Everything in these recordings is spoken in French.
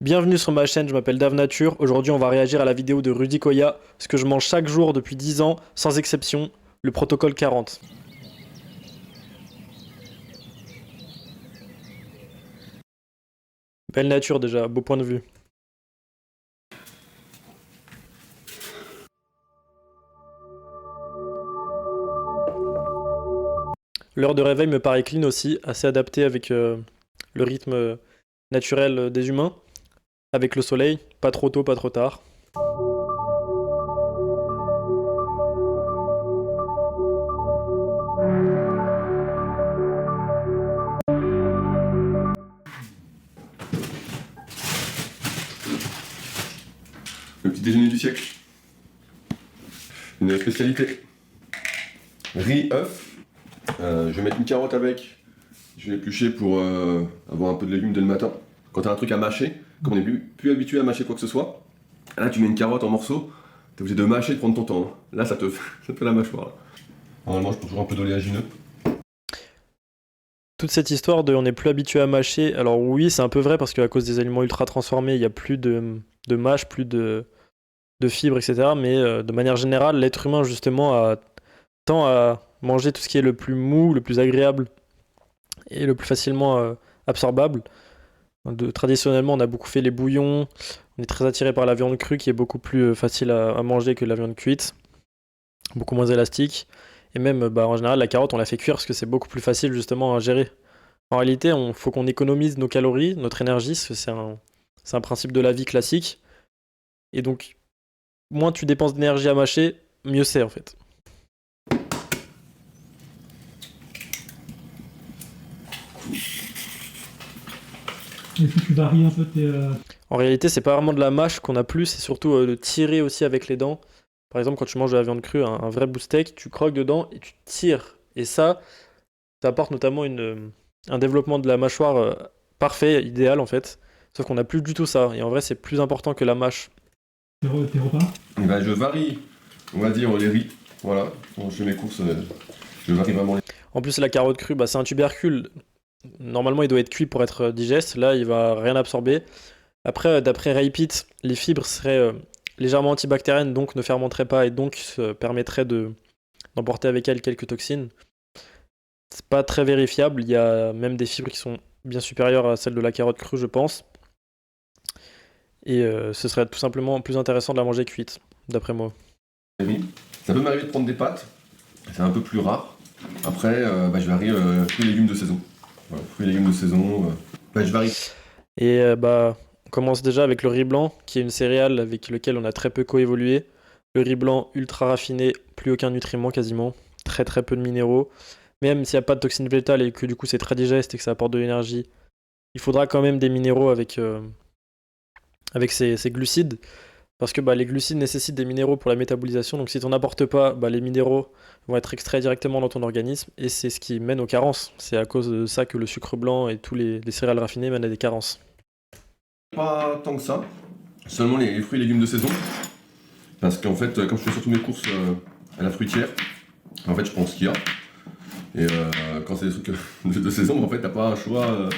Bienvenue sur ma chaîne, je m'appelle Dave Nature. Aujourd'hui, on va réagir à la vidéo de Rudy Koya, ce que je mange chaque jour depuis 10 ans, sans exception, le protocole 40. Belle nature déjà, beau point de vue. L'heure de réveil me paraît clean aussi, assez adaptée avec le rythme naturel des humains, avec le soleil, pas trop tôt, pas trop tard. Le petit déjeuner du siècle. Une spécialité. Riz, œuf. Je vais mettre une carotte avec. Je vais l'éplucher pour avoir un peu de légumes dès le matin. Quand t'as un truc à mâcher, comme on n'est plus habitué à mâcher quoi que ce soit, là tu mets une carotte en morceaux, t'es obligé de mâcher et de prendre ton temps. Là ça te fait la mâchoire. Là. Normalement je prends toujours un peu d'oléagineux. Toute cette histoire de on n'est plus habitué à mâcher, alors oui, c'est un peu vrai parce qu'à cause des aliments ultra transformés, il n'y a plus de mâche, plus de fibres, etc. Mais de manière générale, l'être humain, justement, tend à manger tout ce qui est le plus mou, le plus agréable et le plus facilement absorbable. Traditionnellement, on a beaucoup fait les bouillons, on est très attiré par la viande crue qui est beaucoup plus facile à manger que la viande cuite, beaucoup moins élastique. Et même, en général, la carotte, on la fait cuire parce que c'est beaucoup plus facile justement à gérer. En réalité, il faut qu'on économise nos calories, notre énergie, parce que c'est un principe de la vie classique. Et donc, moins tu dépenses d'énergie à mâcher, mieux c'est en fait. Est-ce que tu varies un peu En réalité, c'est pas vraiment de la mâche qu'on a plus, c'est surtout de tirer aussi avec les dents. Par exemple, quand tu manges de la viande crue, un vrai beefsteak, tu croques dedans et tu tires. Et ça apporte notamment un développement de la mâchoire parfait, idéal en fait. Sauf qu'on n'a plus du tout ça. Et en vrai, c'est plus important que la mâche. tes repas? Et ben, je varie, on va dire, les riz. Voilà, quand je fais mes courses, je varie vraiment les. En plus, la carotte crue, c'est un tubercule. Normalement, il doit être cuit pour être digeste. Là, il va rien absorber. Après, d'après Ray Pitt, les fibres seraient légèrement antibactériennes, donc ne fermenteraient pas et donc permettraient d'emporter avec elles quelques toxines. C'est pas très vérifiable. Il y a même des fibres qui sont bien supérieures à celles de la carotte crue, je pense. Et ce serait tout simplement plus intéressant de la manger cuite, d'après moi. Riz. Ça peut m'arriver de prendre des pâtes, c'est un peu plus rare. Après, je varie fruits et légumes de saison. Voilà, fruits et légumes de saison, je varie. Et on commence déjà avec le riz blanc, qui est une céréale avec laquelle on a très peu coévolué. Le riz blanc ultra raffiné, plus aucun nutriment quasiment, très très peu de minéraux. Même s'il n'y a pas de toxines végétales et que du coup c'est très digeste et que ça apporte de l'énergie, il faudra quand même des minéraux avec ces glucides. Parce que les glucides nécessitent des minéraux pour la métabolisation, donc si tu n'en apportes pas, les minéraux vont être extraits directement dans ton organisme, et c'est ce qui mène aux carences. C'est à cause de ça que le sucre blanc et tous les céréales raffinées mènent à des carences. Pas tant que ça, seulement les fruits et légumes de saison. Parce qu'en fait, comme je fais surtout mes courses à la fruitière, en fait, je prends ce qu'il y a. Et quand c'est des trucs de saison, en fait, t'as pas un choix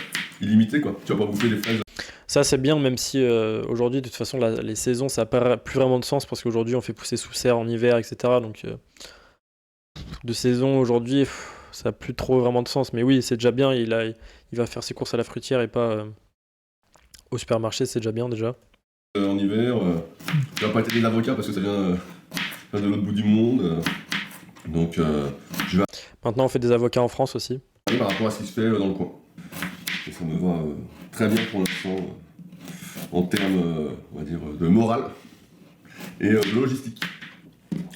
illimité, quoi. Tu vas pas bouffer des fraises. Ça c'est bien, même si aujourd'hui de toute façon les saisons ça n'a plus vraiment de sens parce qu'aujourd'hui on fait pousser sous serre en hiver, etc. Donc de saison aujourd'hui ça n'a plus trop vraiment de sens. Mais oui, c'est déjà bien, il va faire ses courses à la fruitière et pas au supermarché, c'est déjà bien déjà. En hiver, tu vas pas être des avocats parce que ça vient de l'autre bout du monde. Donc, je vais Maintenant on fait des avocats en France aussi. aller par rapport à ce qui se fait dans le coin. Et ça me va très bien pour l'instant, en termes, on va dire, de morale et de logistique.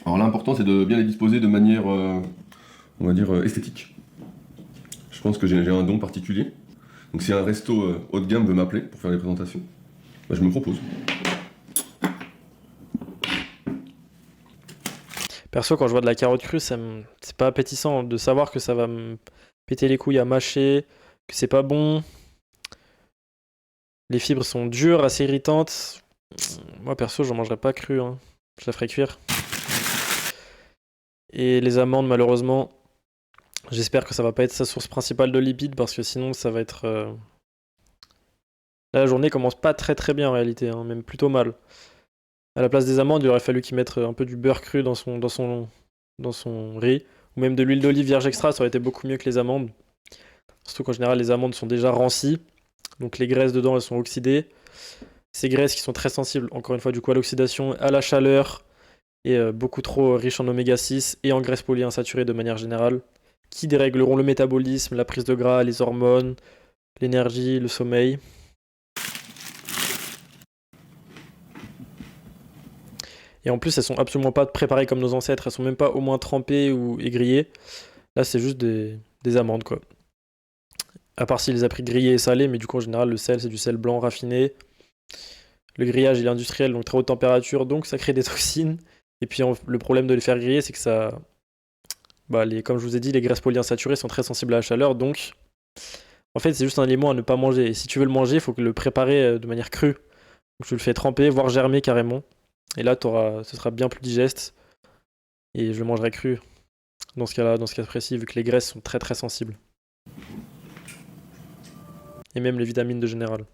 Alors l'important, c'est de bien les disposer de manière, on va dire, esthétique. Je pense que j'ai un don particulier. Donc si un resto haut de gamme veut m'appeler pour faire des présentations, je me propose. Perso, quand je vois de la carotte crue, c'est pas appétissant de savoir que ça va me péter les couilles à mâcher, que c'est pas bon. Les fibres sont dures, assez irritantes. Moi perso, j'en mangerais pas cru, hein. Je la ferais cuire. Et les amandes, malheureusement, j'espère que ça va pas être sa source principale de lipides parce que sinon ça va être Là, la journée commence pas très très bien en réalité, hein, même plutôt mal. À la place des amandes, il aurait fallu qu'il mette un peu du beurre cru dans son riz, ou même de l'huile d'olive vierge extra, ça aurait été beaucoup mieux que les amandes. Surtout qu'en général, les amandes sont déjà rancies, donc les graisses dedans, elles sont oxydées. Ces graisses qui sont très sensibles, encore une fois, du coup, à l'oxydation, à la chaleur, et beaucoup trop riches en oméga 6 et en graisses polyinsaturées de manière générale, qui dérégleront le métabolisme, la prise de gras, les hormones, l'énergie, le sommeil. Et en plus, elles sont absolument pas préparées comme nos ancêtres, elles sont même pas au moins trempées ou grillées. Là, c'est juste des amandes, quoi. À part s'il les a pris grillées et salées, mais du coup, en général, le sel, c'est du sel blanc raffiné. Le grillage, il est industriel, donc très haute température, donc ça crée des toxines. Et puis, le problème de les faire griller, c'est que ça. Bah, comme je vous ai dit, les graisses polyinsaturées sont très sensibles à la chaleur, donc en fait, c'est juste un aliment à ne pas manger. Et si tu veux le manger, il faut le préparer de manière crue. Donc, tu le fais tremper, voire germer carrément. Et là, ce sera bien plus digeste. Et je le mangerai cru. Dans ce cas-là, dans ce cas précis, vu que les graisses sont très très sensibles. Et même les vitamines de général.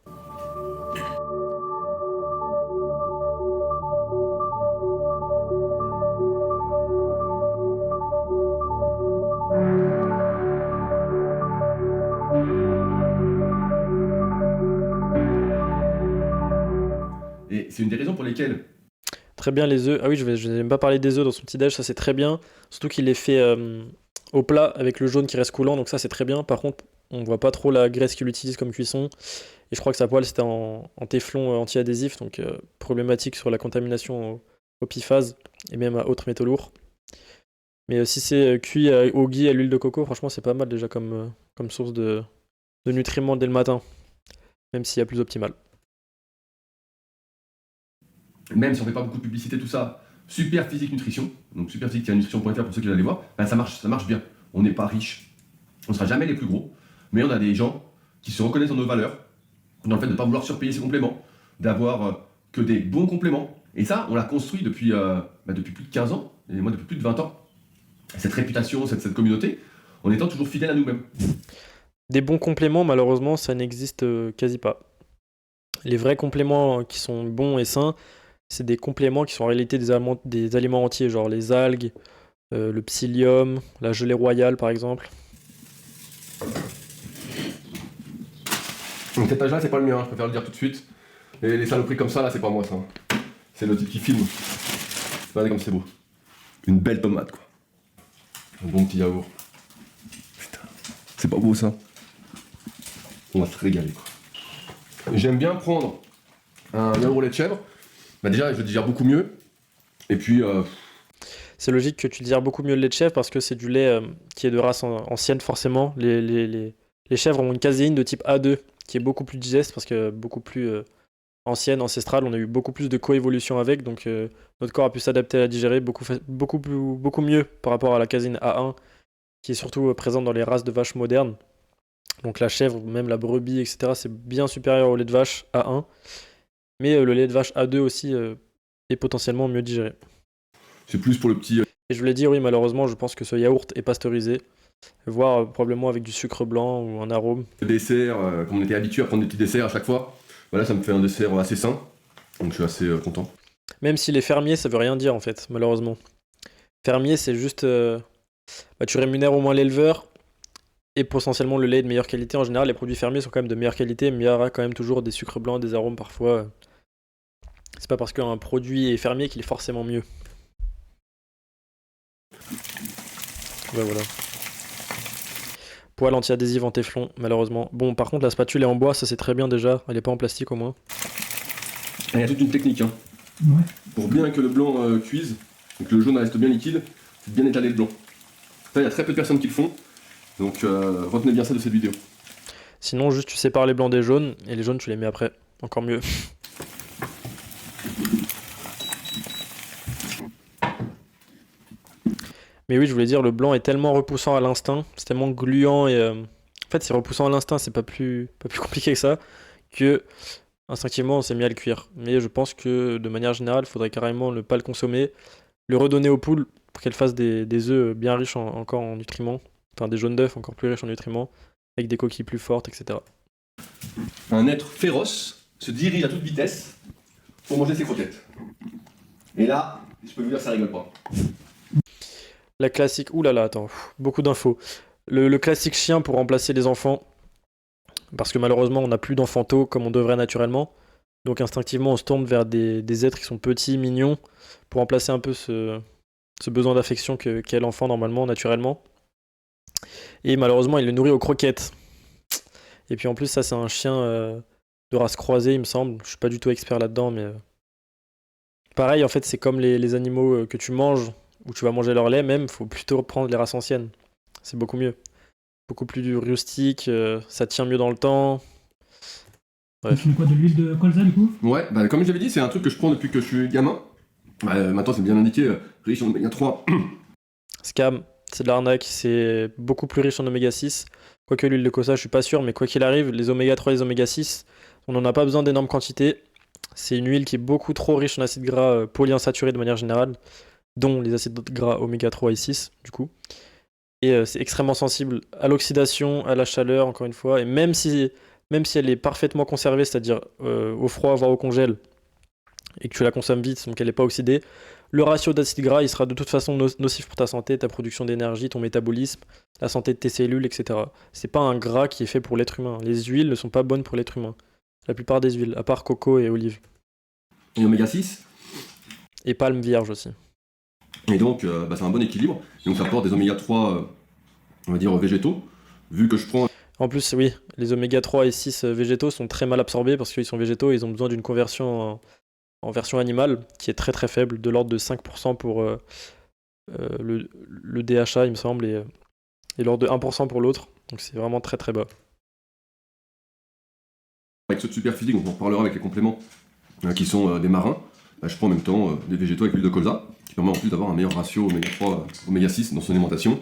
Et c'est une des raisons pour lesquelles. Très bien les œufs. Ah oui, je vais même pas parler des œufs dans son petit déj, ça c'est très bien. Surtout qu'il les fait au plat avec le jaune qui reste coulant, donc ça c'est très bien. Par contre, on voit pas trop la graisse qu'il utilise comme cuisson. Et je crois que sa poêle c'était en téflon anti-adhésif, donc problématique sur la contamination au PFAS et même à autres métaux lourds. Mais si c'est cuit au ghee à l'huile de coco, franchement c'est pas mal déjà comme source de nutriments dès le matin, même s'il y a plus optimal. Même si on fait pas beaucoup de publicité, tout ça, Super Physique Nutrition, donc Super Physique, c'est nutrition.fr pour ceux qui veulent aller voir, ben ça marche bien. On n'est pas riche, on sera jamais les plus gros, mais on a des gens qui se reconnaissent dans nos valeurs, dans le fait de ne pas vouloir surpayer ses compléments, d'avoir que des bons compléments. Et ça, on l'a construit depuis plus de 15 ans, et moi depuis plus de 20 ans. Cette réputation, cette communauté, en étant toujours fidèle à nous-mêmes. Des bons compléments, malheureusement, ça n'existe quasi pas. Les vrais compléments qui sont bons et sains, c'est des compléments qui sont en réalité des aliments entiers, genre les algues, le psyllium, la gelée royale par exemple. Donc cet âge-là, c'est pas le mien, je préfère le dire tout de suite. Et les saloperies comme ça, là, c'est pas moi, ça. C'est le type qui filme. Regardez comme c'est beau. Une belle tomate, quoi. Un bon petit yaourt. Putain, c'est pas beau, ça. On va se régaler, quoi. J'aime bien prendre un yaourt au lait de chèvre. Bah déjà, je le digère beaucoup mieux. Et puis... C'est logique que tu digères beaucoup mieux le lait de chèvre parce que c'est du lait qui est de race ancienne forcément. Les chèvres ont une caséine de type A2 qui est beaucoup plus digeste parce que beaucoup plus ancienne, ancestrale. On a eu beaucoup plus de coévolution avec, donc notre corps a pu s'adapter à la digérer beaucoup mieux par rapport à la caséine A1 qui est surtout présente dans les races de vaches modernes. Donc la chèvre, même la brebis, etc. c'est bien supérieur au lait de vache A1. Mais le lait de vache A2 aussi est potentiellement mieux digéré. C'est plus pour le petit... Et je voulais dire, oui, malheureusement, je pense que ce yaourt est pasteurisé, voire probablement avec du sucre blanc ou un arôme. Le dessert, comme on était habitué à prendre des petits desserts à chaque fois, voilà, ça me fait un dessert assez sain. Donc je suis assez content. Même si les fermiers, ça veut rien dire en fait, malheureusement. Fermier, c'est juste... tu rémunères au moins l'éleveur et potentiellement le lait est de meilleure qualité. En général, les produits fermiers sont quand même de meilleure qualité, mais il y aura quand même toujours des sucres blancs, des arômes parfois. C'est pas parce qu'un produit est fermier qu'il est forcément mieux. Ouais, voilà. Poêle anti-adhésive en téflon, malheureusement. Bon, par contre, la spatule est en bois, ça c'est très bien déjà. Elle est pas en plastique au moins. Il y a toute une technique, hein. Ouais. Pour bien que le blanc cuise, et que le jaune reste bien liquide, c'est de bien étaler le blanc. Ça, il y a très peu de personnes qui le font, donc retenez bien ça de cette vidéo. Sinon, juste tu sépares les blancs des jaunes, et les jaunes tu les mets après. Encore mieux. Mais oui, je voulais dire, le blanc est tellement repoussant à l'instinct, c'est tellement gluant et... En fait, c'est repoussant à l'instinct, c'est pas plus compliqué que ça, que instinctivement on s'est mis à le cuire. Mais je pense que de manière générale, il faudrait carrément ne pas le consommer, le redonner aux poules pour qu'elles fassent des œufs bien riches encore en nutriments, enfin des jaunes d'œufs encore plus riches en nutriments, avec des coquilles plus fortes, etc. Un être féroce se dirige à toute vitesse pour manger ses croquettes. Et là, je peux vous dire, ça rigole pas. La classique, ouh là là, attends, beaucoup d'infos. Le classique chien pour remplacer les enfants, parce que malheureusement on n'a plus d'enfantaux comme on devrait naturellement. Donc instinctivement on se tourne vers des êtres qui sont petits, mignons, pour remplacer un peu ce besoin d'affection qu'est l'enfant normalement, naturellement. Et malheureusement il le nourrit aux croquettes. Et puis en plus ça c'est un chien de race croisée il me semble. Je suis pas du tout expert là-dedans mais... Pareil en fait c'est comme les animaux que tu manges, ou tu vas manger leur lait même, faut plutôt prendre les races anciennes. C'est beaucoup mieux. Beaucoup plus rustique, ça tient mieux dans le temps. Bref. Tu mets quoi, de l'huile de colza du coup? Ouais, bah, comme je l'avais dit, c'est un truc que je prends depuis que je suis gamin. Maintenant, c'est bien indiqué, riche en oméga 3. Scam, c'est de l'arnaque, c'est beaucoup plus riche en oméga 6. Quoique l'huile de colza, je suis pas sûr, mais quoi qu'il arrive, les oméga 3 et les oméga 6, on n'en a pas besoin d'énormes quantités. C'est une huile qui est beaucoup trop riche en acides gras polyinsaturés de manière générale, dont les acides gras oméga 3 et 6, du coup. Et c'est extrêmement sensible à l'oxydation, à la chaleur, encore une fois. Et même si elle est parfaitement conservée, c'est-à-dire au froid, voire au congèle, et que tu la consommes vite, donc elle n'est pas oxydée, le ratio d'acides gras, il sera de toute façon nocif pour ta santé, ta production d'énergie, ton métabolisme, la santé de tes cellules, etc. C'est pas un gras qui est fait pour l'être humain. Les huiles ne sont pas bonnes pour l'être humain. La plupart des huiles, à part coco et olive. Et oméga 6. Et palme vierge aussi. Et donc, c'est un bon équilibre. Donc, ça apporte des oméga 3, on va dire, végétaux. Vu que je prends. En plus, oui, les oméga 3 et 6 végétaux sont très mal absorbés parce qu'ils sont végétaux et ils ont besoin d'une conversion en version animale qui est très très faible, de l'ordre de 5% pour le DHA, il me semble, et l'ordre de 1% pour l'autre. Donc c'est vraiment très très bas. Avec ceux de Superphysique, on en reparlera avec les compléments qui sont des marins. Je prends en même temps des végétaux avec l'huile de colza, qui permet en plus d'avoir un meilleur ratio oméga 3, oméga 6 dans son alimentation,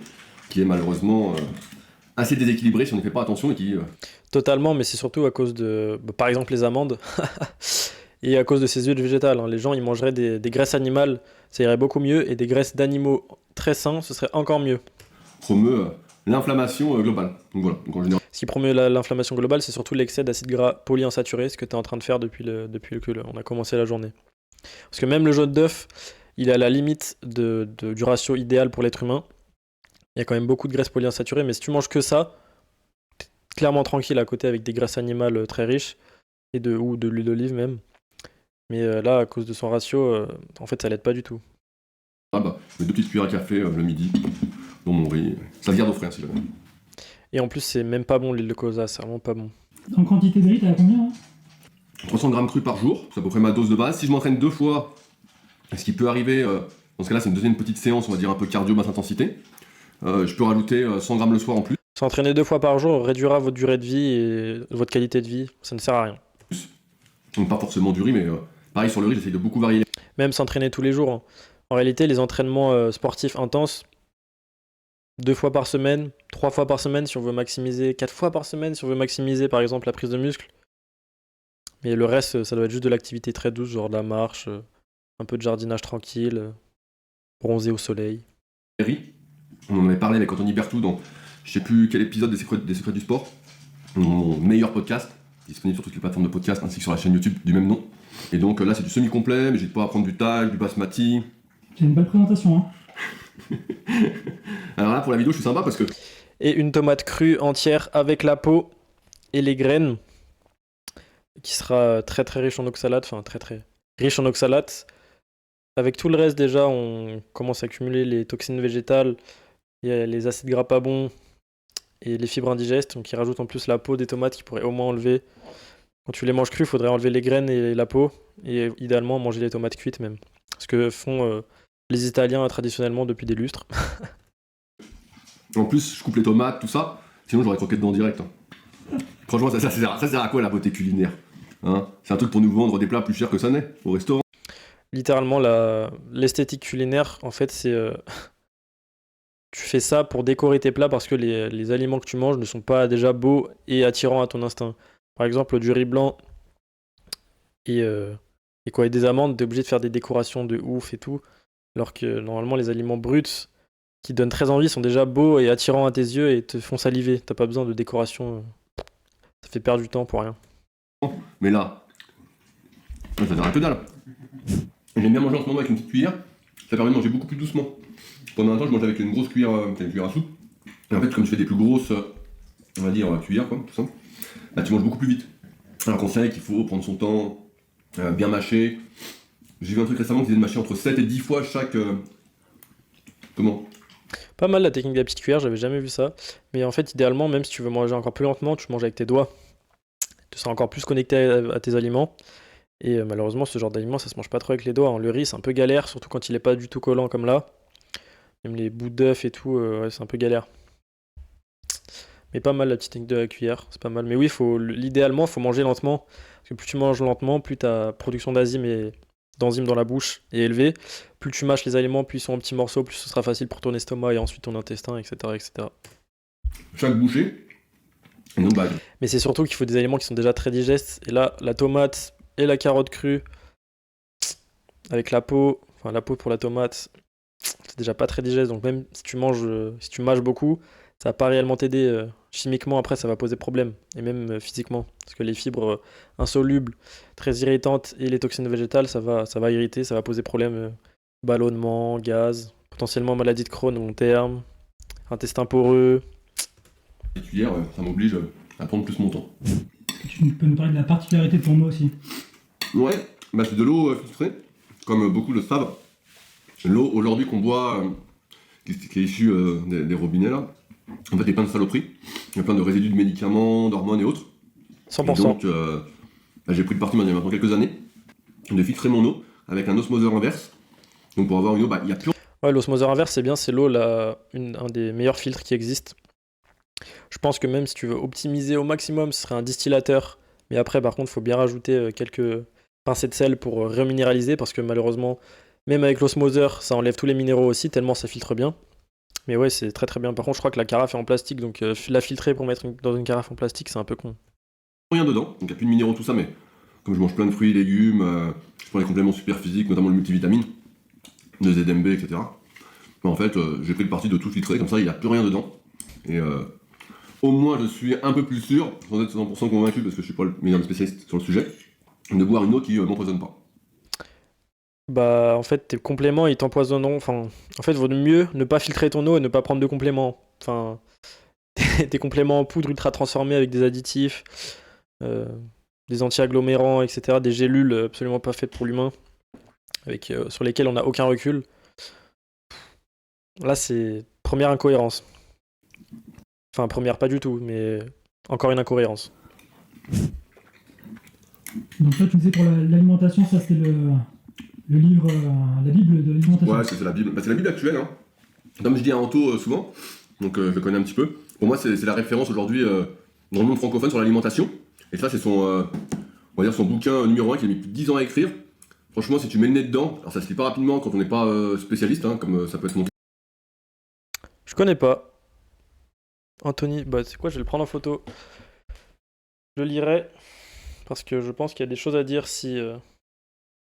qui est malheureusement assez déséquilibré si on ne fait pas attention et qui... Totalement, mais c'est surtout à cause de, par exemple, les amandes et à cause de ces huiles végétales. Les gens, ils mangeraient des graisses animales, ça irait beaucoup mieux, et des graisses d'animaux très sains, ce serait encore mieux. Promeut l'inflammation globale. Donc voilà, donc en général... Ce qui promeut l'inflammation globale, c'est surtout l'excès d'acides gras polyinsaturés, ce que tu es en train de faire depuis que on a commencé la journée. Parce que même le jaune d'œuf, il est à la limite du ratio idéal pour l'être humain. Il y a quand même beaucoup de graisses polyinsaturées, mais si tu manges que ça, t'es clairement tranquille à côté avec des graisses animales très riches, ou de l'huile d'olive même. Mais là, à cause de son ratio, en fait, ça l'aide pas du tout. je mets 2 petites cuillères à café le midi dans mon riz. Ça vient d'offrir, si jamais. Et en plus, c'est même pas bon l'huile de colza, c'est vraiment pas bon. En quantité de riz, t'as combien hein? 300 grammes cru par jour, c'est à peu près ma dose de base. Si je m'entraîne 2 fois, ce qui peut arriver, dans ce cas-là, c'est une deuxième petite séance, on va dire un peu cardio, basse intensité. Je peux rajouter 100 grammes le soir en plus. S'entraîner 2 fois par jour réduira votre durée de vie et votre qualité de vie, ça ne sert à rien. Donc pas forcément du riz, mais pareil sur le riz, j'essaye de beaucoup varier. Même s'entraîner tous les jours. Hein. En réalité, les entraînements sportifs intenses, 2 fois par semaine, 3 fois par semaine si on veut maximiser, 4 fois par semaine si on veut maximiser par exemple la prise de muscle. Mais le reste, ça doit être juste de l'activité très douce, genre de la marche, un peu de jardinage tranquille, bronzer au soleil. Riz, on en avait parlé avec Anthony Berthoud dans je sais plus quel épisode des Secrets du Sport, mon meilleur podcast, disponible sur toutes les plateformes de podcast ainsi que sur la chaîne YouTube du même nom. Et donc là c'est du semi-complet, mais j'ai pas à prendre du Thai, du basmati. C'est une belle présentation hein. Alors là pour la vidéo je suis sympa parce que... Et une tomate crue entière avec la peau et les graines, qui sera très très riche en oxalate, enfin très très riche en oxalate. Avec tout le reste déjà on commence à accumuler les toxines végétales, il y a les acides gras pas bons et les fibres indigestes, donc ils rajoutent en plus la peau des tomates qui pourraient au moins enlever. Quand tu les manges crues, il faudrait enlever les graines et la peau, et idéalement manger les tomates cuites même. Ce que font les Italiens traditionnellement depuis des lustres. En plus je coupe les tomates, tout ça, sinon j'aurais croqué dedans direct. Hein. Franchement ça sert à quoi la beauté culinaire hein, c'est un truc pour nous vendre des plats plus chers que ça n'est, au restaurant. Littéralement, l'esthétique culinaire, en fait, c'est... tu fais ça pour décorer tes plats parce que les aliments que tu manges ne sont pas déjà beaux et attirants à ton instinct. Par exemple, du riz blanc et des amandes, t'es obligé de faire des décorations de ouf et tout, alors que normalement les aliments bruts qui donnent très envie sont déjà beaux et attirants à tes yeux et te font saliver. T'as pas besoin de décoration Ça fait perdre du temps pour rien. Mais là, ça sert à que dalle. J'aime bien manger en ce moment avec une petite cuillère, ça permet de manger beaucoup plus doucement. Pendant un temps, je mangeais avec une grosse cuillère, une cuillère à soupe. Et en fait, comme tu fais des plus grosses, on va dire, cuillères, quoi, tout ça, là tu manges beaucoup plus vite. Alors qu'on sait qu'il faut prendre son temps, bien mâcher. J'ai vu un truc récemment qui disait de mâcher entre 7 et 10 fois chaque. Comment? Pas mal la technique de la petite cuillère, j'avais jamais vu ça. Mais en fait, idéalement, même si tu veux manger encore plus lentement, tu manges avec tes doigts. Tu seras encore plus connecté à tes aliments. Et malheureusement, ce genre d'aliment, ça se mange pas trop avec les doigts, hein. Le riz, c'est un peu galère, surtout quand il est pas du tout collant comme là. Même les bouts d'œuf et tout, ouais, c'est un peu galère. Mais pas mal la petite technique de la cuillère, c'est pas mal. Mais oui, l'idéalement, il faut manger lentement. Parce que plus tu manges lentement, plus ta production d'enzymes dans la bouche est élevée. Plus tu mâches les aliments, plus ils sont en petits morceaux, plus ce sera facile pour ton estomac et ensuite ton intestin, etc. etc. Chaque bouchée. Et donc, bah, Mais c'est surtout qu'il faut des aliments qui sont déjà très digestes. Et là, la tomate et la carotte crue, avec la peau pour la tomate, c'est déjà pas très digeste. Donc même si tu mâches beaucoup, ça va pas réellement t'aider. Chimiquement, après, ça va poser problème. Et même physiquement. Parce que les fibres insolubles, très irritantes, et les toxines végétales, ça va irriter, ça va poser problème. Ballonnement, gaz, potentiellement maladie de Crohn au long terme, intestin poreux. les cuillères, ça m'oblige à prendre plus mon temps. Tu peux nous parler de la particularité de ton eau aussi. Ouais, bah c'est de l'eau filtrée, comme beaucoup le savent. L'eau aujourd'hui qu'on boit, qui est issue des robinets là, en fait il y a plein de saloperies, il y a plein de résidus de médicaments, d'hormones et autres. 100%. Et donc bah, j'ai pris le parti maintenant quelques années de filtrer mon eau avec un osmoseur inverse. Donc pour avoir une eau, bah il y a plus. Ouais, l'osmoseur inverse, c'est bien, c'est l'eau, un des meilleurs filtres qui existent. Je pense que même si tu veux optimiser au maximum, ce serait un distillateur. Mais après, par contre, il faut bien rajouter quelques pincées de sel pour reminéraliser, parce que malheureusement, même avec l'osmoseur, ça enlève tous les minéraux aussi, tellement ça filtre bien. Mais ouais, c'est très très bien. Par contre, je crois que la carafe est en plastique, donc la filtrer pour mettre dans une carafe en plastique, c'est un peu con. Rien dedans, donc il n'y a plus de minéraux, tout ça, mais comme je mange plein de fruits et légumes, je prends les compléments super physiques, notamment le multivitamine, de ZMB, etc. Mais en fait, j'ai pris le parti de tout filtrer, comme ça il n'y a plus rien dedans. Et au moins je suis un peu plus sûr, sans être 100% convaincu parce que je suis pas le meilleur spécialiste sur le sujet, de boire une eau qui m'empoisonne pas. Bah, en fait, tes compléments, ils t'empoisonneront. Enfin, en fait, vaut mieux ne pas filtrer ton eau et ne pas prendre de compléments. Enfin, des compléments en poudre ultra transformés avec des additifs, euh, des anti-agglomérants, etc. Des gélules absolument pas faites pour l'humain, sur lesquelles on n'a aucun recul. Là, c'est première incohérence. Enfin, première pas du tout, mais encore une incohérence. Donc toi, tu me disais pour l'alimentation, ça c'était le livre, la Bible de l'alimentation. Ouais, c'est la Bible. Bah, c'est la Bible actuelle, hein. Comme je dis à Anto souvent, donc je le connais un petit peu. Pour moi, c'est la référence aujourd'hui dans le monde francophone sur l'alimentation. Et ça, c'est on va dire son bouquin numéro 1 qu'il a mis plus de 10 ans à écrire. Franchement, si tu mets le nez dedans, alors ça se lit pas rapidement quand on n'est pas spécialiste, hein, comme ça peut être mon cas. Je connais pas. Anthony, bah c'est quoi, je vais le prendre en photo. Je le lirai, parce que je pense qu'il y a des choses à dire si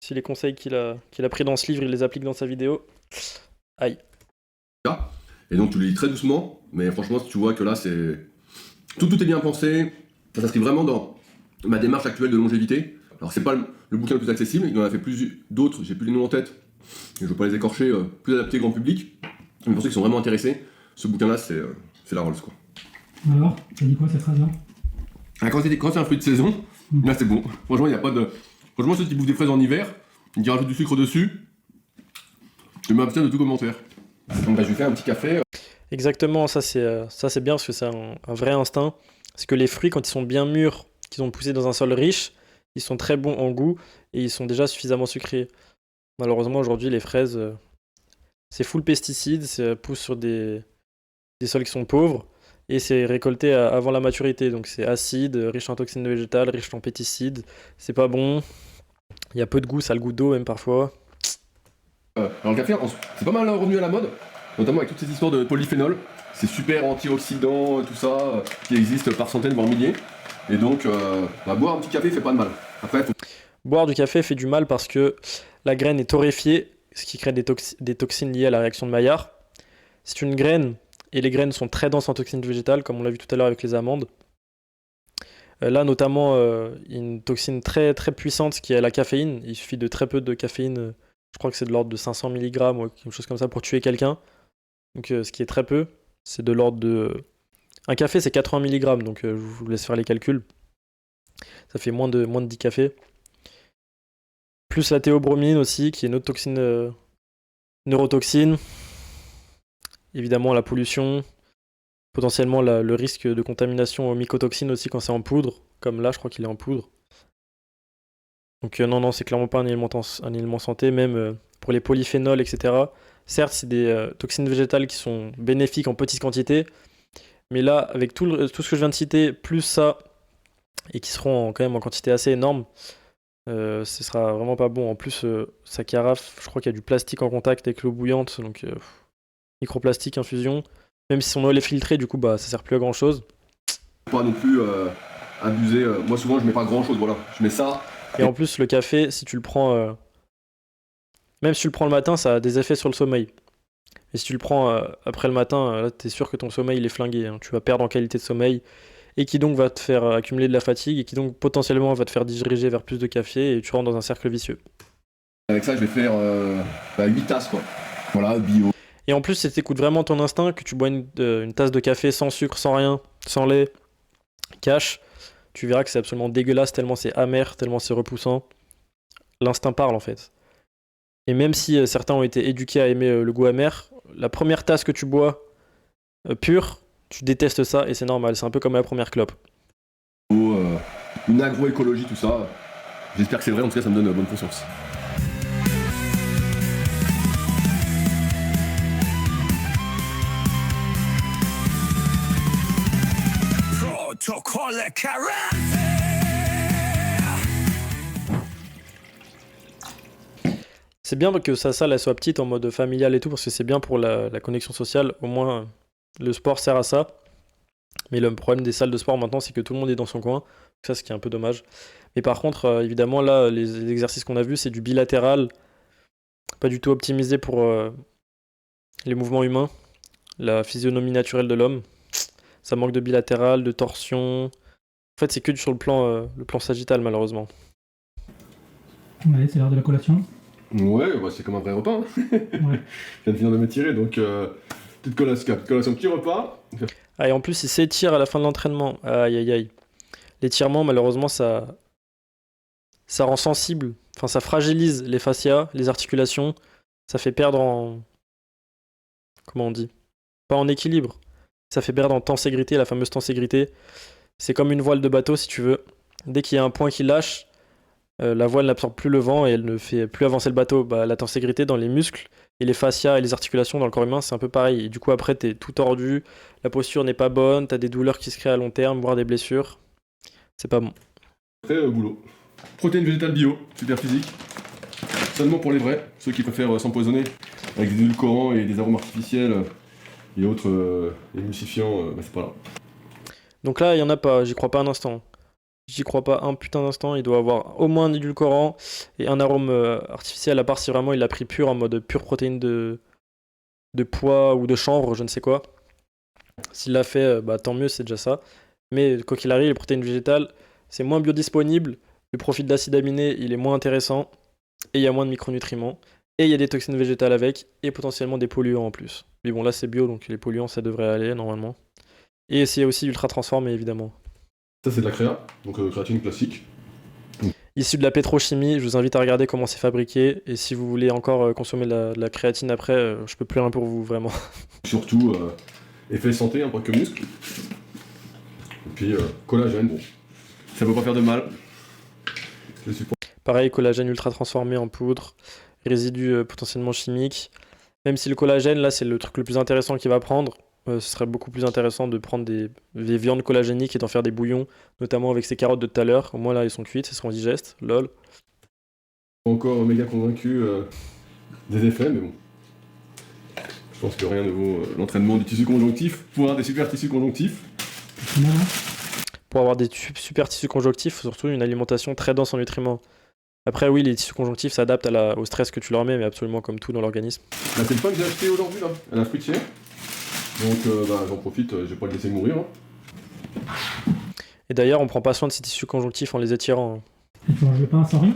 les conseils qu'il a pris dans ce livre, il les applique dans sa vidéo. Aïe. Et donc tu le lis très doucement, mais franchement, si tu vois que là, c'est tout est bien pensé, ça s'inscrit vraiment dans ma démarche actuelle de longévité. Alors c'est pas le bouquin le plus accessible, il en a fait d'autres, j'ai plus les noms en tête, et je veux pas les écorcher, plus adaptés grand public. Mais pour ceux qui sont vraiment intéressés, ce bouquin-là, c'est la Rolls, quoi. Alors, t'as dit quoi cette phrase-là? Ah, quand c'est un fruit de saison, là c'est bon. Franchement, il n'y a pas de. Franchement, ceux qui bouffent des fraises en hiver, qui rajoutent du sucre dessus, je m'abstiens de tout commentaire. Donc bah, je vais faire un petit café. Exactement, ça c'est bien parce que c'est un vrai instinct. C'est que les fruits, quand ils sont bien mûrs, qu'ils ont poussé dans un sol riche, ils sont très bons en goût et ils sont déjà suffisamment sucrés. Malheureusement, aujourd'hui, les fraises, c'est full pesticides, ça pousse sur des sols qui sont pauvres et c'est récolté avant la maturité. Donc c'est acide, riche en toxines végétales, riche en pesticides. C'est pas bon. Il y a peu de goût, ça a le goût d'eau même parfois. Alors le café, c'est pas mal revenu à la mode, notamment avec toutes ces histoires de polyphénol. C'est super antioxydant, tout ça, qui existe par centaines, voire milliers. Et donc, boire un petit café fait pas de mal. Après, Boire du café fait du mal parce que la graine est torréfiée, ce qui crée des toxines liées à la réaction de Maillard. C'est une graine, et les graines sont très denses en toxines végétales, comme on l'a vu tout à l'heure avec les amandes. Là, notamment, il y a une toxine très, très puissante qui est la caféine. Il suffit de très peu de caféine, je crois que c'est de l'ordre de 500 milligrammes ou quelque chose comme ça pour tuer quelqu'un. Donc, ce qui est très peu, c'est de l'ordre de. Un café, c'est 80 milligrammes, donc je vous laisse faire les calculs. Ça fait moins de 10 cafés. Plus la théobromine aussi, qui est une autre toxine, neurotoxine. Évidemment, la pollution. Potentiellement le risque de contamination aux mycotoxines aussi quand c'est en poudre. Comme là, je crois qu'il est en poudre. Donc non, c'est clairement pas un élément santé, même pour les polyphénols, etc. Certes, c'est des toxines végétales qui sont bénéfiques en petite quantité, mais là, avec tout ce que je viens de citer, plus ça, et qui seront quand même en quantité assez énorme, ce sera vraiment pas bon. En plus, sa carafe, je crois qu'il y a du plastique en contact avec l'eau bouillante, donc microplastique, infusion. Même si son eau est filtrée, du coup, bah, ça sert plus à grand chose. Pas non plus abuser. Moi, souvent, je mets pas grand chose, voilà. Je mets ça. Et en plus, le café, si tu le prends. Même si tu le prends le matin, ça a des effets sur le sommeil. Et si tu le prends après le matin, là, t'es sûr que ton sommeil il est flingué. Hein. Tu vas perdre en qualité de sommeil. Et qui donc va te faire accumuler de la fatigue. Et qui donc potentiellement va te faire diriger vers plus de café. Et tu rentres dans un cercle vicieux. Avec ça, je vais faire 8 tasses, quoi. Voilà, bio. Et en plus, si t'écoutes vraiment ton instinct, que tu bois une tasse de café sans sucre, sans rien, sans lait, cash, tu verras que c'est absolument dégueulasse, tellement c'est amer, tellement c'est repoussant. L'instinct parle en fait. Et même si certains ont été éduqués à aimer le goût amer, la première tasse que tu bois pure, tu détestes ça et c'est normal, c'est un peu comme la première clope. Une agroécologie, tout ça. J'espère que c'est vrai, en tout cas ça me donne bonne conscience. C'est bien que sa salle elle soit petite en mode familial et tout, parce que c'est bien pour la connexion sociale. Au moins, le sport sert à ça. Mais le problème des salles de sport maintenant, c'est que tout le monde est dans son coin. Ça, ce qui est un peu dommage. Mais par contre, évidemment, là, les exercices qu'on a vus, c'est du bilatéral. Pas du tout optimisé pour les mouvements humains, la physionomie naturelle de l'homme. Ça manque de bilatéral, de torsion. En fait, c'est que sur le plan sagittal, malheureusement. Ouais, c'est l'heure de la collation. Ouais, bah, c'est comme un vrai repas. Hein. Ouais. Je viens de finir de m'étirer, donc petite collation, petit repas. Ah, et en plus, il s'étire à la fin de l'entraînement. Aïe, aïe, aïe. L'étirement, malheureusement, ça rend sensible. Enfin, ça fragilise les fascias, les articulations. Ça fait perdre en... Comment on dit? Pas en équilibre. Ça fait perdre en tenségrité, la fameuse tenségrité. C'est comme une voile de bateau, si tu veux. Dès qu'il y a un point qui lâche, la voile n'absorbe plus le vent et elle ne fait plus avancer le bateau. Bah, la tenségrité dans les muscles et les fascias et les articulations dans le corps humain, c'est un peu pareil. Et du coup, après, t'es tout tordu, la posture n'est pas bonne, t'as des douleurs qui se créent à long terme, voire des blessures. C'est pas bon. Après, boulot. Protéines végétales bio, super physique. Seulement pour les vrais, ceux qui préfèrent s'empoisonner avec des édulcorants et des arômes artificiels et autres émulsifiants, bah, c'est pas là. Donc là, il y en a pas, j'y crois pas un instant. J'y crois pas un putain d'instant, il doit avoir au moins un édulcorant et un arôme artificiel, à part si vraiment il l'a pris pur, en mode pure protéine de pois ou de chanvre, je ne sais quoi. S'il l'a fait, bah tant mieux, c'est déjà ça. Mais quoi qu'il arrive, les protéines végétales, c'est moins biodisponible, le profil d'acide aminé, il est moins intéressant, et il y a moins de micronutriments, et il y a des toxines végétales avec, et potentiellement des polluants en plus. Mais bon, là c'est bio, donc les polluants ça devrait aller normalement. Et c'est aussi ultra transformé évidemment. Ça, c'est de la créa, donc créatine classique. Issu de la pétrochimie, je vous invite à regarder comment c'est fabriqué, et si vous voulez encore consommer de la créatine après, je peux plus rien pour vous, vraiment. Surtout, effet santé, pas que muscle. Et puis, collagène, bon, ça peut pas faire de mal. Je suis Pareil, collagène ultra transformé en poudre, résidus potentiellement chimiques. Même si le collagène, là, c'est le truc le plus intéressant qu'il va prendre, ce serait beaucoup plus intéressant de prendre des viandes collagéniques et d'en faire des bouillons, notamment avec ces carottes de tout à l'heure. Au moins, là, elles sont cuites, elles seront digestes, lol. pas encore méga convaincu des effets, mais bon. Je pense que rien ne vaut l'entraînement du tissu conjonctif pour avoir des super tissus conjonctifs. C'est mal, hein. Pour avoir des super tissus conjonctifs, surtout une alimentation très dense en nutriments. Après, oui, les tissus conjonctifs s'adaptent au stress que tu leur mets, mais absolument comme tout dans l'organisme. Là, c'est le pain que j'ai acheté aujourd'hui, là, à la fruitière. Donc, j'en profite, je vais pas le laisser mourir. Hein. Et d'ailleurs, on prend pas soin de ces tissus conjonctifs en les étirant, hein. Et tu manges le pain sans rien?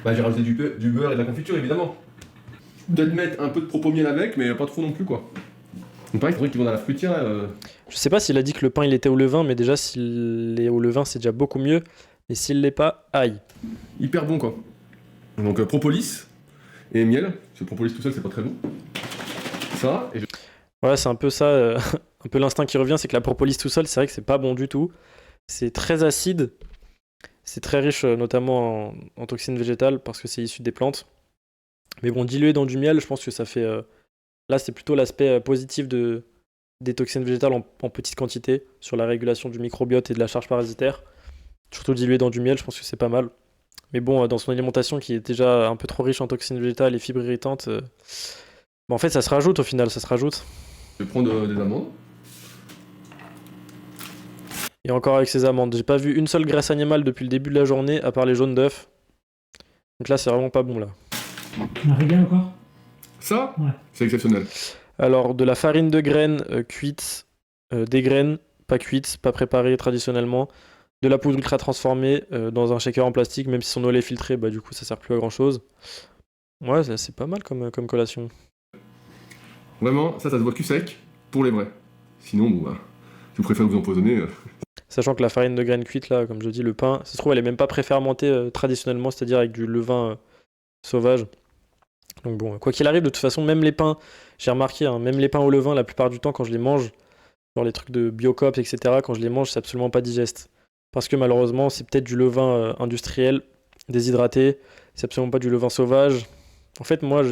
Bah, j'ai rajouté du beurre et de la confiture, évidemment. Peut-être mettre un peu de propos miel avec, mais pas trop non plus, quoi. Donc, pareil, c'est vrai qu'ils vont dans la fruitière, là. Je sais pas s'il a dit que le pain il était au levain, mais déjà s'il est au levain, c'est déjà beaucoup mieux. Et s'il l'est pas, aïe. Hyper bon, quoi. Donc, propolis et miel. Parce que propolis tout seul, c'est pas très bon. Ça, et je... Ouais, c'est un peu ça, un peu l'instinct qui revient, c'est que la propolis tout seul, c'est vrai que c'est pas bon du tout. C'est très acide, c'est très riche notamment en toxines végétales parce que c'est issu des plantes. Mais bon, dilué dans du miel, je pense que ça fait... Là, c'est plutôt l'aspect positif des toxines végétales en petite quantité sur la régulation du microbiote et de la charge parasitaire. Surtout dilué dans du miel, je pense que c'est pas mal. Mais bon, dans son alimentation qui est déjà un peu trop riche en toxines végétales et fibres irritantes, en fait, ça se rajoute au final, ça se rajoute. je vais prendre des amandes. Et encore avec ces amandes, j'ai pas vu une seule graisse animale depuis le début de la journée, à part les jaunes d'œufs. Donc là, c'est vraiment pas bon là. Un régal encore? Ça, Ouais. c'est exceptionnel. Alors, de la farine de graines cuite, des graines pas cuites, pas préparées traditionnellement, de la poudre ultra transformée dans un shaker en plastique, même si son eau est filtrée, bah du coup ça sert plus à grand chose. Ouais, c'est pas mal comme collation. Vraiment, ça se voit cul sec pour les vrais. Sinon, bon, bah, si vous préférez vous empoisonner. Sachant que la farine de graines cuite, là, comme je dis, le pain, ça se trouve, elle est même pas préfermentée traditionnellement, c'est-à-dire avec du levain sauvage. Donc bon, quoi qu'il arrive, de toute façon, même les pains, j'ai remarqué, hein, même les pains au levain, la plupart du temps, quand je les mange, genre les trucs de Biocops, etc., quand je les mange, c'est absolument pas digeste. Parce que malheureusement, c'est peut-être du levain industriel, déshydraté, c'est absolument pas du levain sauvage. En fait, moi,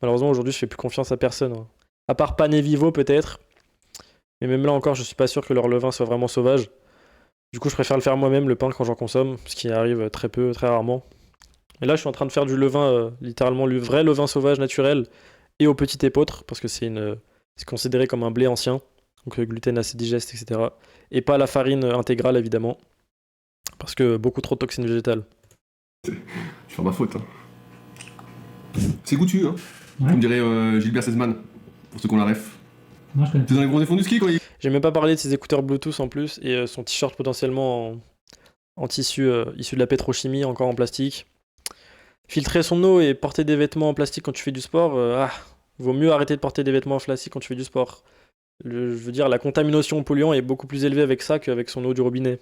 malheureusement, aujourd'hui, je fais plus confiance à personne, hein. À part Pan et Vivo, peut-être. Mais même là encore, je suis pas sûr que leur levain soit vraiment sauvage. Du coup, je préfère le faire moi-même, le pain, quand j'en consomme, ce qui arrive très peu, très rarement. Et là, je suis en train de faire du levain, littéralement le vrai levain sauvage naturel, et au petit épeautre, parce que c'est considéré comme un blé ancien, donc gluten assez digeste, etc. Et pas la farine intégrale, évidemment, parce que beaucoup trop de toxines végétales. Je vais faire ma faute. Hein. C'est goûtu, hein. Ouais. Comme dirait Gilbert Cesman, pour ceux qui ont la ref. Non, je connais C'est dans les gros défauts du ski, quoi. J'ai même pas parlé de ses écouteurs Bluetooth en plus, et son t-shirt potentiellement en tissu issu de la pétrochimie, encore en plastique. Filtrer son eau et porter des vêtements en plastique quand tu fais du sport, vaut mieux arrêter de porter des vêtements en plastique quand tu fais du sport. Je veux dire, la contamination aux polluants est beaucoup plus élevée avec ça qu'avec son eau du robinet.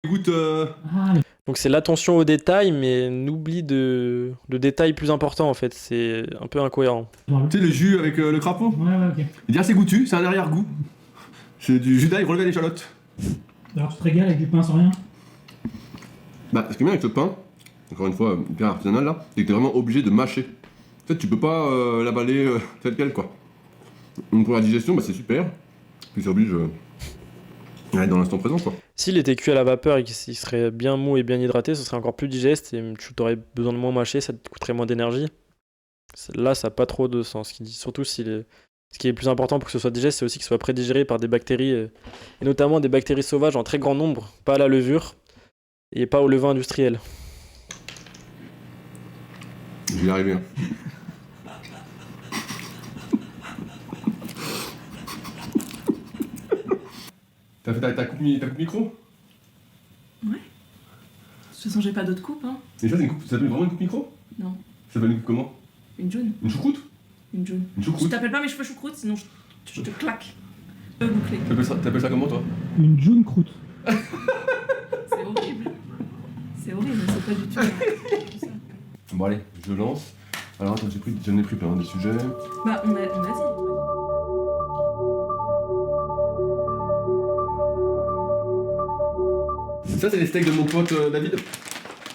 Écoute, Ah, mais Donc c'est l'attention aux détails, mais on oublie de détails plus importants en fait. C'est un peu incohérent. tu sais, le jus avec le crapaud. ouais, ok. Il dit, ah, c'est goûtu, c'est un arrière-goût. C'est du jus d'ail relevé à l'échalote. Alors tu te régales avec du pain sans rien? Bah, ce qui est bien avec le pain, encore une fois, hyper artisanal là, c'est que t'es vraiment obligé de mâcher. En fait, tu peux pas l'avaler tel quel, quoi. Donc pour la digestion, bah, c'est super. Puis ça oblige à être dans l'instant présent, quoi. S'il était cuit à la vapeur et qu'il serait bien mou et bien hydraté, ce serait encore plus digeste et tu t'aurais besoin de moins mâcher, ça te coûterait moins d'énergie. Là, ça n'a pas trop de sens. Surtout ce qui est plus important pour que ce soit digeste, c'est aussi qu'il soit prédigéré par des bactéries, et notamment des bactéries sauvages en très grand nombre, pas à la levure et pas au levain industriel. Je vais y arriver. Hein. T'as fait ta coupe micro? De toute façon, j'ai pas d'autre coupe, hein. Et ça, c'est une coupe, ça s'appelle vraiment une coupe micro? Non. Ça s'appelle une coupe comment? Une jaune. Une choucroute? Une jaune. Une Je choucroute? t'appelle pas mes cheveux choucroute, sinon je te claque. Je peux boucler. T'appelles ça comment, toi? Une jaune croûte. C'est horrible. C'est horrible, c'est pas du tout ça. Bon, allez, je lance. Alors, attends, j'en ai pris plein, des sujets. Bah, on a dit. Ça, c'est les steaks de mon pote David.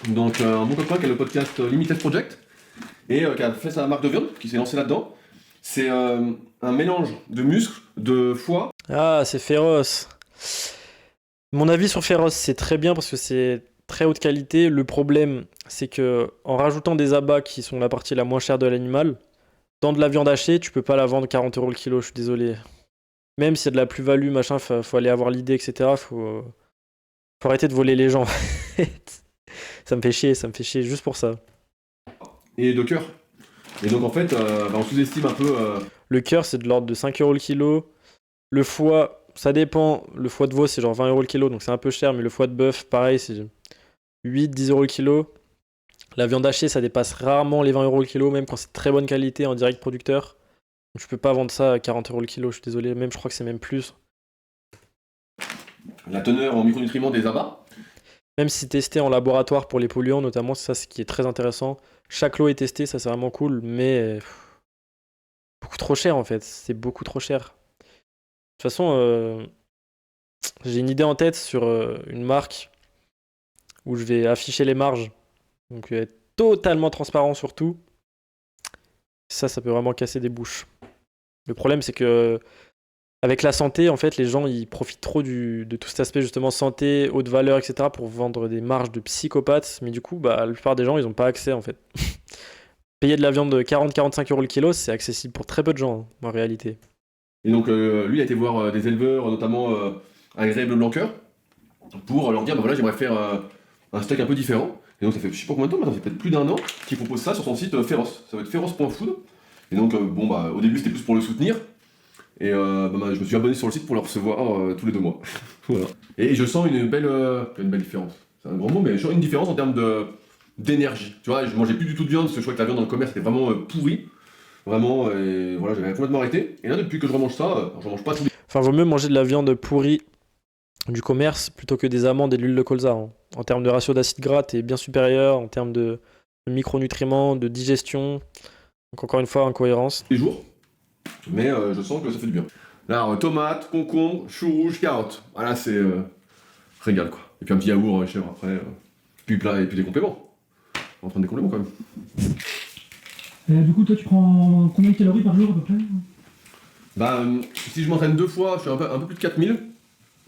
Donc, un bon copain qui a le podcast Limited Project et qui a fait sa marque de viande, qui s'est lancé là-dedans. C'est un mélange de muscles, de foie. Ah, c'est féroce. Mon avis sur féroce, c'est très bien parce que c'est très haute qualité. Le problème, c'est que en rajoutant des abats qui sont la partie la moins chère de l'animal, dans de la viande hachée, tu peux pas la vendre 40 € le kilo, je suis désolé. Même s'il y a de la plus-value, machin, faut aller avoir l'idée, etc. Faut arrêter de voler les gens. Ça me fait chier juste pour ça. Et de cœur. Et donc, en fait, on sous-estime un peu. Le cœur, c'est de l'ordre de 5 € le kilo. Le foie, ça dépend. Le foie de veau, c'est genre 20 € le kilo, donc c'est un peu cher, mais le foie de bœuf, pareil, c'est 8-10 € le kilo. La viande hachée, ça dépasse rarement les 20 € le kilo, même quand c'est très bonne qualité en direct producteur. Donc, je peux pas vendre ça à 40 € le kilo, je suis désolé. Même, je crois que c'est même plus. La teneur en micronutriments des abats. Même si testé en laboratoire pour les polluants, notamment, c'est ça ce qui est très intéressant. Chaque lot est testé, ça c'est vraiment cool, mais beaucoup trop cher en fait. C'est beaucoup trop cher. De toute façon, j'ai une idée en tête sur une marque où je vais afficher les marges. Donc être totalement transparent sur tout. Ça peut vraiment casser des bouches. Le problème, c'est que avec la santé, en fait, les gens ils profitent trop de tout cet aspect justement santé, haute valeur, etc. pour vendre des marges de psychopathes. Mais du coup, bah, la plupart des gens, ils n'ont pas accès en fait. Payer de la viande de 40-45 € le kilo, c'est accessible pour très peu de gens hein, en réalité. Et donc lui il a été voir des éleveurs, notamment Agré Bleu Blanqueur, pour leur dire bah voilà j'aimerais faire un steak un peu différent. Et donc ça fait je sais pas combien de temps maintenant, ça fait peut-être plus d'1 an qu'il propose ça sur son site Féroce. Ça va être féroce.food. Et donc bon bah au début c'était plus pour le soutenir. Et je me suis abonné sur le site pour le recevoir tous les 2 mois. Voilà. Et je sens une belle différence. C'est un grand mot, mais je sens une différence en termes d'énergie. Tu vois, je mangeais plus du tout de viande parce que je trouvais que la viande dans le commerce était vraiment pourrie. Vraiment, et voilà, j'avais complètement arrêté. Et là, depuis que je remange ça, je mange pas tous les. Enfin, vaut mieux manger de la viande pourrie du commerce plutôt que des amandes et de l'huile de colza. Hein. En termes de ratio d'acide gras, t'es bien supérieur. En termes de micronutriments, de digestion. Donc encore une fois, incohérence. Jours. Mais je sens que ça fait du bien. Là, tomates, concombre, choux rouges, carottes. Voilà, c'est régal quoi. Et puis un petit yaourt chèvre après. Puis plat et puis des compléments. On va prendre des compléments quand même. Du coup, toi, tu prends combien de calories par jour à peu près? Bah, si je m'entraîne 2 fois, je suis un peu plus de 4000.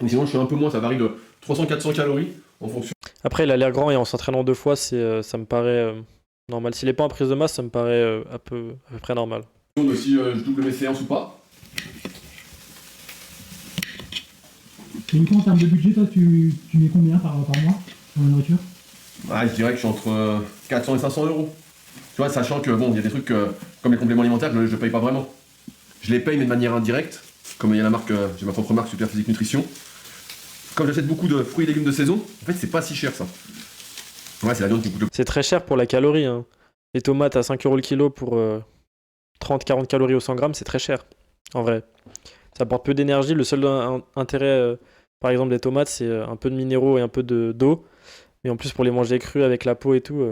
Mais sinon, je suis un peu moins, ça varie de 300-400 calories en fonction. Après, il a l'air grand et en s'entraînant 2 fois, ça me paraît normal. S'il n'est pas en prise de masse, ça me paraît à peu près normal. De si je double mes séances ou pas. Et du coup, en termes de budget, toi, tu mets combien par mois dans la nourriture? Ouais, je dirais que je suis entre 400 et 500 €. Tu vois, sachant que bon, il y a des trucs comme les compléments alimentaires, je paye pas vraiment. Je les paye mais de manière indirecte. Comme il y a la marque, j'ai ma propre marque Super Physique Nutrition. Comme j'achète beaucoup de fruits et légumes de saison, en fait c'est pas si cher ça. Ouais, c'est la viande qui coûte le. C'est très cher pour la calorie. Hein. Les tomates à 5 € le kilo pour 30-40 calories au 100 grammes, c'est très cher. En vrai. Ça apporte peu d'énergie. Le seul intérêt, par exemple, des tomates, c'est un peu de minéraux et un peu d'eau. Mais en plus, pour les manger crus avec la peau et tout.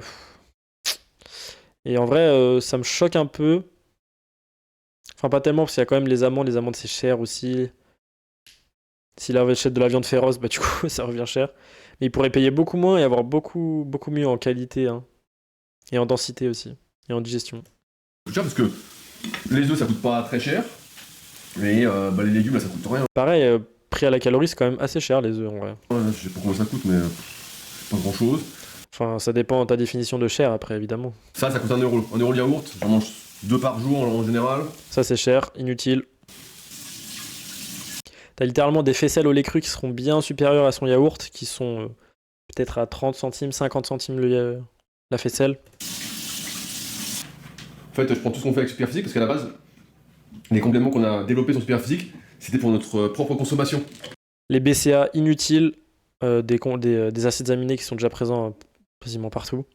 Et en vrai, ça me choque un peu. Enfin, pas tellement, parce qu'il y a quand même les amandes. Les amandes, c'est cher aussi. S'il achète de la viande féroce, bah du coup, ça revient cher. Mais il pourrait payer beaucoup moins et avoir beaucoup, beaucoup mieux en qualité. Hein. Et en densité aussi. Et en digestion. Cher parce que les œufs ça coûte pas très cher. Et les légumes là ça coûte rien. Pareil, prix à la calorie, c'est quand même assez cher les œufs en vrai. Ouais, je sais pas combien ça coûte, mais pas grand chose. Enfin, ça dépend de ta définition de cher après, évidemment. Ça coûte 1 €. 1 € le yaourt, j'en mange 2 par jour en général. Ça, c'est cher, inutile. T'as littéralement des faisselles au lait cru qui seront bien supérieures à son yaourt, qui sont peut-être à 30 centimes, 50 centimes la faisselle. En fait, je prends tout ce qu'on fait avec Superphysique parce qu'à la base, les compléments qu'on a développés sur Superphysique, c'était pour notre propre consommation. Les BCA inutiles, des acides aminés qui sont déjà présents quasiment partout.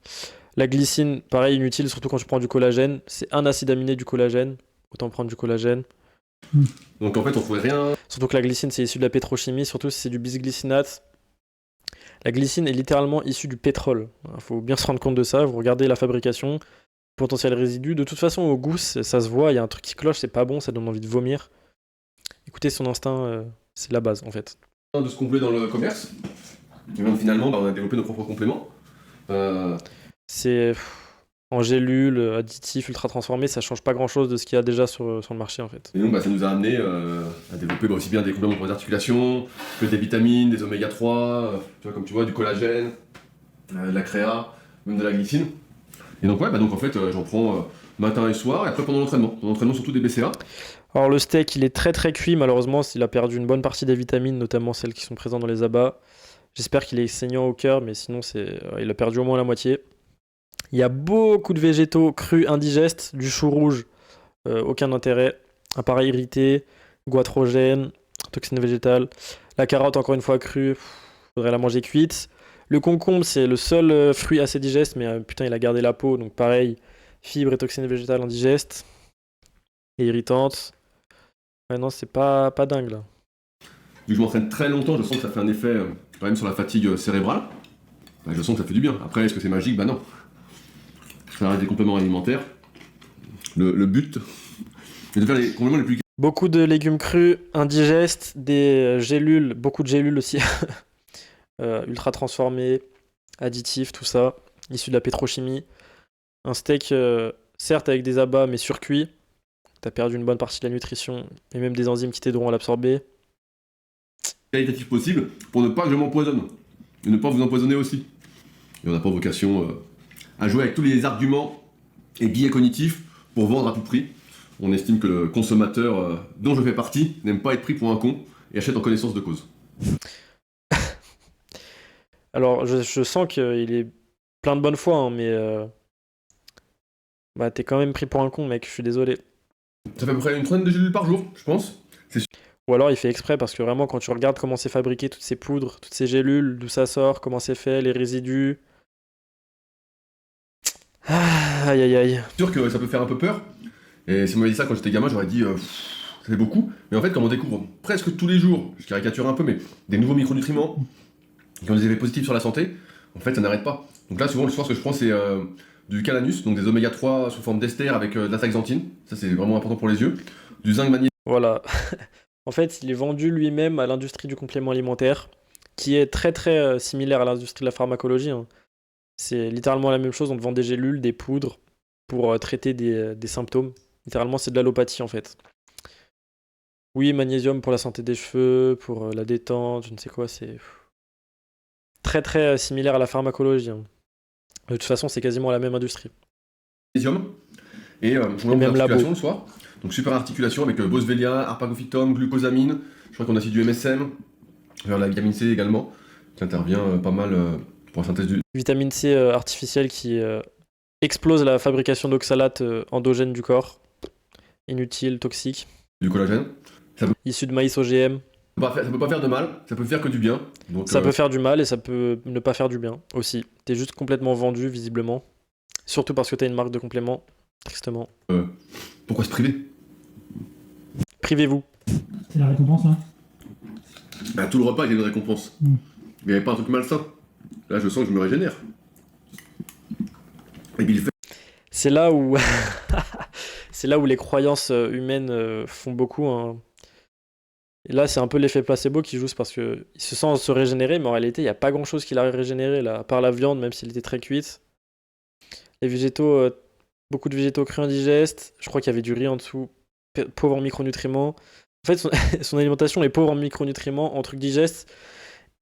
La glycine, pareil, inutile, surtout quand tu prends du collagène. C'est un acide aminé du collagène, autant prendre du collagène. Donc en fait, on trouvait rien. Surtout que la glycine, c'est issu de la pétrochimie, surtout si c'est du bisglycinate. La glycine est littéralement issue du pétrole. Il faut bien se rendre compte de ça. Vous regardez la fabrication, potentiel résidu. De toute façon, au goût, ça se voit. Il y a un truc qui cloche, c'est pas bon, ça donne envie de vomir. Écoutez son instinct, c'est la base en fait. De se compléter dans le commerce. Et donc finalement, on a développé nos propres compléments. C'est en gélules, additifs, ultra transformés, ça change pas grand chose de ce qu'il y a déjà sur le marché en fait. Et donc ça nous a amené à développer aussi bien des compléments pour les articulations, que des vitamines, des oméga 3, tu vois, comme tu vois, du collagène, de la créa, même de la glycine. Et donc donc en fait j'en prends matin et soir, et après pendant l'entraînement. Pendant l'entraînement surtout des BCA. Alors le steak il est très très cuit malheureusement, il a perdu une bonne partie des vitamines, notamment celles qui sont présentes dans les abats. J'espère qu'il est saignant au cœur, mais sinon il a perdu au moins la moitié. Il y a beaucoup de végétaux crus indigestes, du chou rouge, aucun intérêt, appareil irrité, goitrogène, toxine végétale. La carotte, encore une fois, crue, faudrait la manger cuite. Le concombre, c'est le seul fruit assez digeste, mais putain, il a gardé la peau, donc pareil, fibres et toxines végétales indigestes et irritantes. Ouais, non, c'est pas dingue là. Vu que je m'entraîne très longtemps, je sens que ça fait un effet quand même sur la fatigue cérébrale. Bah, je sens que ça fait du bien. Après, est-ce que c'est magique? Bah non. Ça reste des compléments alimentaires. Le but est de faire les compléments les plus... Beaucoup de légumes crus, indigestes, des gélules, beaucoup de gélules aussi, ultra transformées, additifs, tout ça, issus de la pétrochimie. Un steak, certes avec des abats, mais surcuit. T'as perdu une bonne partie de la nutrition et même des enzymes qui t'aideront à l'absorber. qualitatif possible pour ne pas que je m'empoisonne. Et ne pas vous empoisonner aussi. Et on n'a pas vocation à jouer avec tous les arguments et biais cognitifs pour vendre à tout prix. On estime que le consommateur dont je fais partie n'aime pas être pris pour un con et achète en connaissance de cause. Alors, je sens qu'il est plein de bonne foi, hein, mais bah, t'es quand même pris pour un con, mec, je suis désolé. Ça fait à peu près une trentaine de gélules par jour, je pense. Ou alors il fait exprès, parce que vraiment, quand tu regardes comment c'est fabriqué, toutes ces poudres, toutes ces gélules, d'où ça sort, comment c'est fait, les résidus. Ah, aïe aïe aïe. C'est sûr que ça peut faire un peu peur. Et si on m'avait dit ça quand j'étais gamin, j'aurais dit ça fait beaucoup. Mais en fait, comme on découvre presque tous les jours, je caricature un peu, mais des nouveaux micronutriments qui ont des effets positifs sur la santé, en fait, ça n'arrête pas. Donc là, souvent, le soir, ce que je prends, c'est du calanus, donc des oméga 3 sous forme d'ester avec de la taxanthine. Ça, c'est vraiment important pour les yeux. Du zinc magnésium. Voilà. En fait, il est vendu lui-même à l'industrie du complément alimentaire, qui est très très similaire à l'industrie de la pharmacologie, hein. C'est littéralement la même chose, on te vend des gélules, des poudres, pour traiter des symptômes. Littéralement, c'est de l'allopathie en fait. Oui, magnésium pour la santé des cheveux, pour la détente, je ne sais quoi, c'est très très similaire à la pharmacologie, hein. De toute façon, c'est quasiment la même industrie. Et je même l'articulation labo. le soir. Donc super articulation avec boswellia, arpagophytum, glucosamine. Je crois qu'on a aussi du MSM, vers la vitamine C également, qui intervient pas mal pour la synthèse du Vitamine C artificielle qui explose la fabrication d'oxalate endogène du corps. Inutile, toxique. collagène. Issu de maïs OGM. Ça peut pas faire de mal, ça peut faire que du bien. Donc, Ça peut faire du mal et ça peut ne pas faire du bien aussi. T'es juste complètement vendu visiblement. Surtout parce que t'as une marque de complément. Tristement. pourquoi se priver? Privez-vous. C'est la récompense, là. Bah, tout le repas, il y a une récompense. Mm. Il n'y avait pas un truc malsain. Là, je sens que je me régénère. Et puis, il fait. C'est là où c'est là où les croyances humaines font beaucoup, hein. Et là, c'est un peu l'effet placebo qui joue, c'est parce que il se sent se régénérer, mais en réalité, il n'y a pas grand-chose qui l'a régénéré là, à part la viande, même s'il était très cuite. Les végétaux, beaucoup de végétaux crus indigestes. Je crois qu'il y avait du riz en dessous, pauvre en micronutriments. En fait, son alimentation est pauvre en micronutriments, en trucs digestes.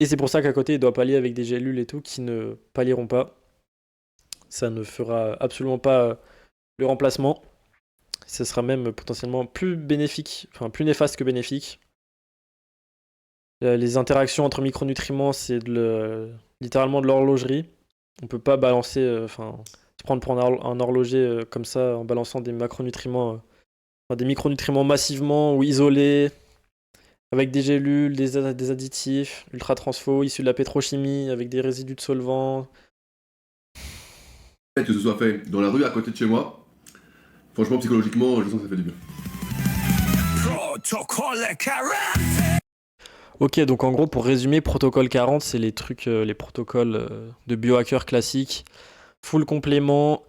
Et c'est pour ça qu'à côté, il doit pallier avec des gélules et tout qui ne pallieront pas. Ça ne fera absolument pas le remplacement. Ce sera même potentiellement plus bénéfique, enfin plus néfaste que bénéfique. Les interactions entre micronutriments, c'est littéralement de l'horlogerie. On peut pas balancer, se prendre pour un horloger comme ça en balançant des macronutriments, des micronutriments massivement ou isolés, avec des gélules, des additifs, ultra transfo, issus de la pétrochimie, avec des résidus de solvants. Que ce soit fait dans la rue à côté de chez moi, franchement, psychologiquement, je sens que ça fait du bien. Ok, donc en gros, pour résumer, protocole 40, c'est les trucs, les protocoles de biohacker classiques. Full complément,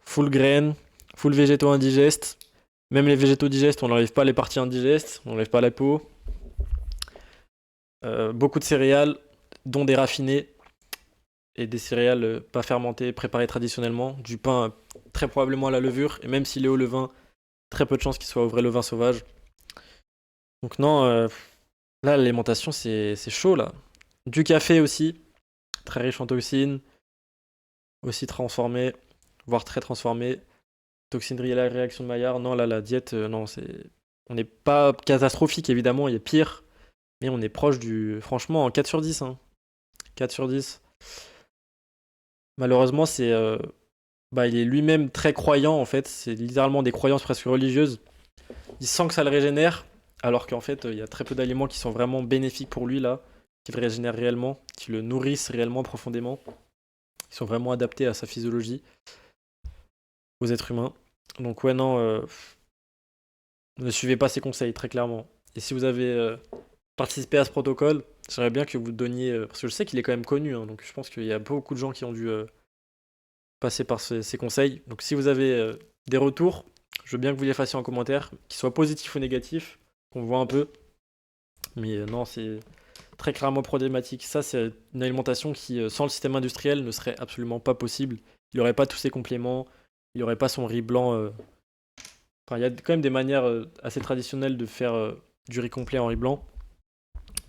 full graines, full végétaux indigestes. Même les végétaux digestes, on n'enlève pas les parties indigestes, on n'enlève pas la peau. Beaucoup de céréales, dont des raffinés. Et des céréales pas fermentées, préparées traditionnellement. Du pain très probablement à la levure. Et même s'il est au levain, très peu de chances qu'il soit au vrai levain sauvage. Donc non, là l'alimentation c'est chaud là. Du café aussi, très riche en toxines. Aussi transformé, voire très transformé. Toxines liées à la réaction de Maillard. Non, là la diète, non, on n'est pas catastrophique évidemment, il y a pire. Mais on est proche franchement, en 4 sur 10. Hein. 4 sur 10. Malheureusement, il est lui-même très croyant en fait. C'est littéralement des croyances presque religieuses. Il sent que ça le régénère. alors qu'en fait, il y a très peu d'aliments qui sont vraiment bénéfiques pour lui là, qui le régénèrent réellement, qui le nourrissent réellement profondément, qui sont vraiment adaptés à sa physiologie, aux êtres humains. Donc ouais, non, ne suivez pas ces conseils, très clairement. Et si vous avez participé à ce protocole, j'aimerais bien que vous donniez, parce que je sais qu'il est quand même connu, hein, donc je pense qu'il y a beaucoup de gens qui ont dû passer par ces conseils. Donc si vous avez des retours, je veux bien que vous les fassiez en commentaire, qu'ils soient positifs ou négatifs, qu'on voit un peu. Mais non, c'est très clairement problématique. Ça, c'est une alimentation qui, sans le système industriel, ne serait absolument pas possible. Il n'aurait pas tous ses compléments, il n'aurait pas son riz blanc. Enfin, il y a quand même des manières assez traditionnelles de faire du riz complet en riz blanc.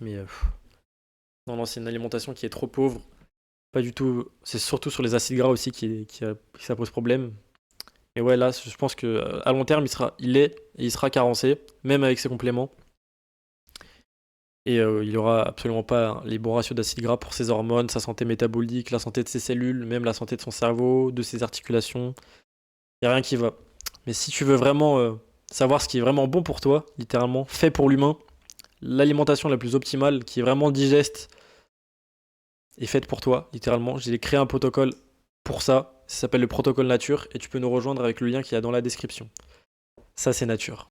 Mais non, non, c'est une alimentation qui est trop pauvre. Pas du tout. C'est surtout sur les acides gras aussi qui ça pose problème. Et ouais, là, je pense que à long terme, il sera carencé, même avec ses compléments. Et il aura absolument pas les bons ratios d'acides gras pour ses hormones, sa santé métabolique, la santé de ses cellules, même la santé de son cerveau, de ses articulations. Il n'y a rien qui va. Mais si tu veux vraiment savoir ce qui est vraiment bon pour toi, littéralement, fait pour l'humain, l'alimentation la plus optimale, qui est vraiment digeste, est faite pour toi, littéralement. J'ai créé un protocole pour ça. Ça s'appelle le protocole nature et tu peux nous rejoindre avec le lien qu'il y a dans la description. Ça, c'est nature.